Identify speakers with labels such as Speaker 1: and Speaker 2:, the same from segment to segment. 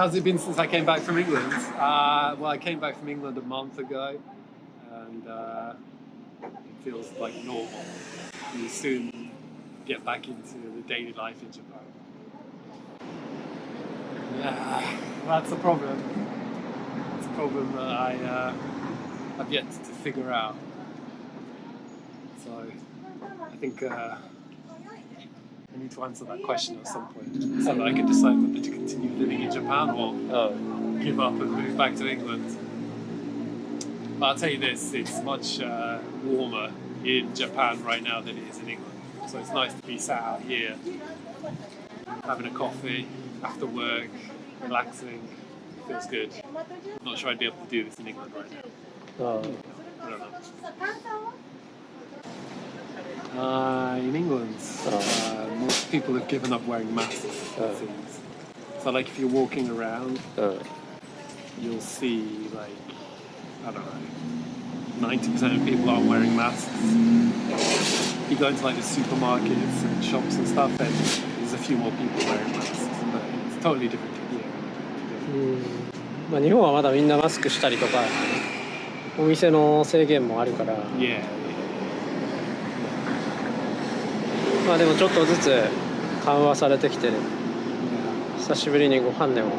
Speaker 1: How's it been since I came back from England? Well, I came back from England a month ago, and it feels like normal. You soon get back into the daily life in Japan. Yeah, that's a problem. It's a problem that I've yet to figure out. So I think I need to answer that question at some point so that I can decide whether to continue living in Japan or give up and move back to England. But I'll tell you this, it's much warmer in Japan right now than it is in England. So it's nice to be sat out here, having a coffee after work, relaxing. It feels good. I'm not sure I'd be able to do this in England right now. I don't know. In England, most people have given up wearing masks, it seems. So like if you're walking around, you'll see like, I don't know, 90% of people aren't wearing masks. If you go into like the supermarkets and shops and stuff, then there's a few more people wearing masks, but it's totally different to here.
Speaker 2: まあ日本はまだみんなマスクしたりとか、お店の制限もあるから。
Speaker 1: Yeah.
Speaker 2: まあでもちょっとずつ緩和されてきてる。久しぶりにご飯でも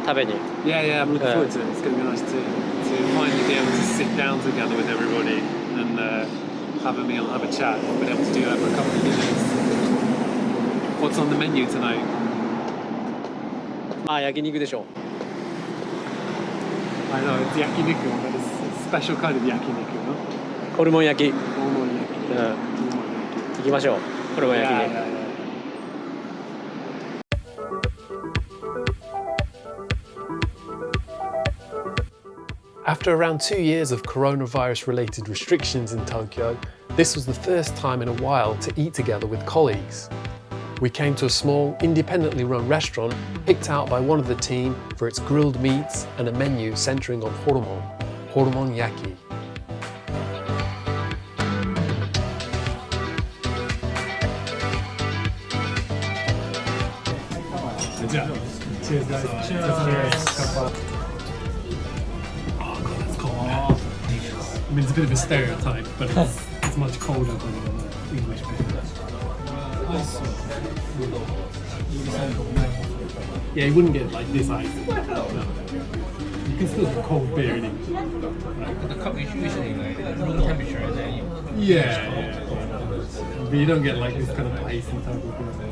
Speaker 2: 食べに。
Speaker 1: Yeah, I'm looking forward to it. It's going to be nice to finally be able to sit down together with everybody and have a meal, have a chat. I've been able to do that for a couple of years. What's on the menu tonight?
Speaker 2: 焼肉でしょ。
Speaker 1: I know, it's yakiniku, but it's a special kind of yakiniku, no?
Speaker 2: ホルモン焼き。
Speaker 1: ホルモン焼き。
Speaker 2: 行きましょう。ホルモン焼きに。
Speaker 3: After around 2 years of coronavirus-related restrictions in Tokyo, this was the first time in a while to eat together with colleagues. We came to a small, independently run restaurant picked out by one of the team for its grilled meats and a menu centering on HORUMONYAKI.
Speaker 1: Cheers, guys. Cheers. Oh, God, that's cold. I mean, it's a bit of a stereotype, but it's much colder than English beer. Yeah, you wouldn't get like this ice. No. You can still get cold beer in England.
Speaker 4: The cup is usually like room temperature, and then you.
Speaker 1: Yeah. But you don't get like this kind of icy type of beer.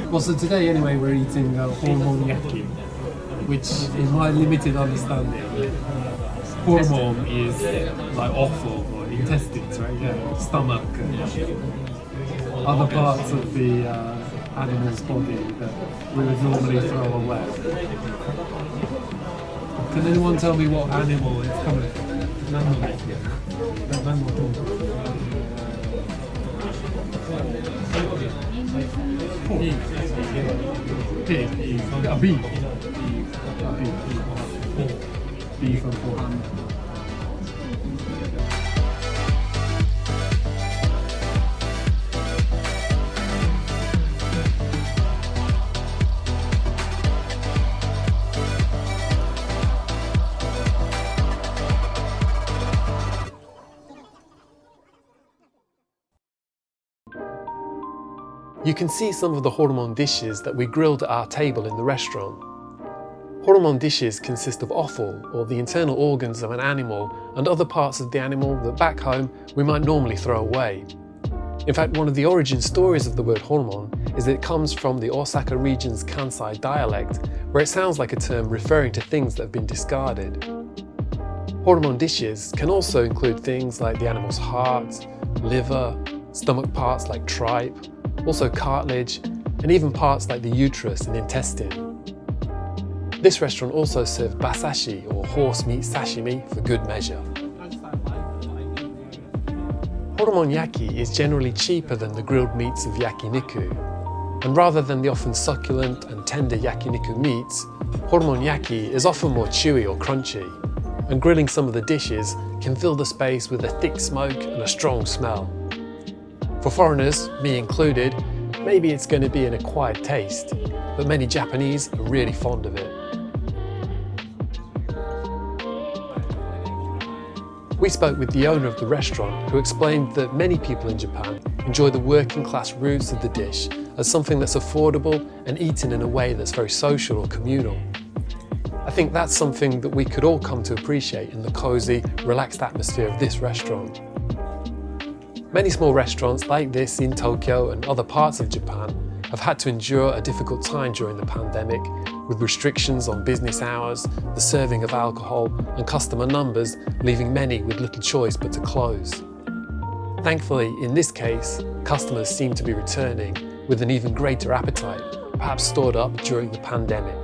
Speaker 1: Well, so today anyway we're eating horumonyaki, which in my limited understanding, hormone is like offal or intestines, right? Yeah, stomach and other parts of the animal's body that we would normally throw away. Can anyone tell me what animal it's coming from? Beef and pork.
Speaker 3: You can see some of the hormone dishes that we grilled at our table in the restaurant. Hormone dishes consist of offal, or the internal organs of an animal, and other parts of the animal that back home we might normally throw away. In fact, one of the origin stories of the word hormone is that it comes from the Osaka region's Kansai dialect, where it sounds like a term referring to things that have been discarded. Hormone dishes can also include things like the animal's heart, liver, stomach parts like tripe, also cartilage, and even parts like the uterus and intestine. This restaurant also served basashi, or horse meat sashimi, for good measure. Horumonyaki is generally cheaper than the grilled meats of yakiniku, and rather than the often succulent and tender yakiniku meats, horumonyaki is often more chewy or crunchy, and grilling some of the dishes can fill the space with a thick smoke and a strong smell. For foreigners, me included, Maybe it's going to be an acquired taste, but many Japanese are really fond of it. We spoke with the owner of the restaurant, who explained that many people in Japan enjoy the working class roots of the dish as something that's affordable and eaten in a way that's very social or communal. I think that's something that we could all come to appreciate in the cosy, relaxed atmosphere of this restaurant. Many small restaurants like this in Tokyo and other parts of Japan have had to endure a difficult time during the pandemic, with restrictions on business hours, the serving of alcohol and customer numbers leaving many with little choice but to close. Thankfully, in this case, customers seem to be returning with an even greater appetite, perhaps stored up during the pandemic.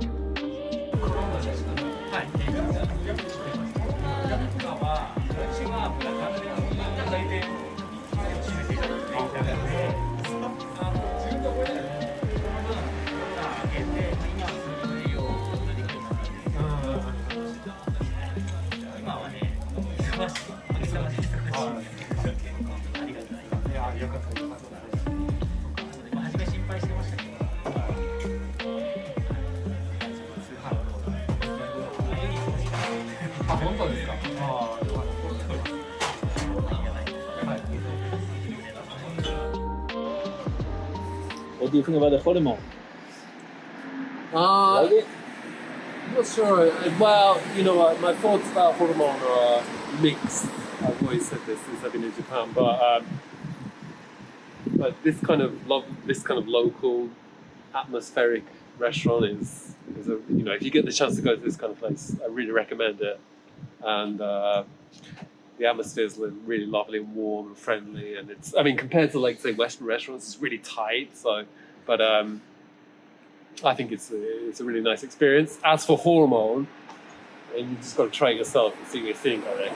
Speaker 4: What do you think about the hormone?
Speaker 1: Like it? I'm not sure. Well, you know what, my thoughts about hormone are mixed. I've always said this since I've been in Japan, but this kind of local, atmospheric restaurant is a, you know, if you get the chance to go to this kind of place, I really recommend it. And the atmosphere is really lovely and warm and friendly, and it's, I mean, compared to like say Western restaurants, it's really tight. So, but I think it's a really nice experience. As for hormone, and you just got to try it yourself and see what you think. I reckon.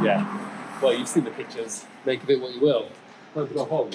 Speaker 1: Yeah. Well, you've seen the pictures. Make of it what you will. Time to go home.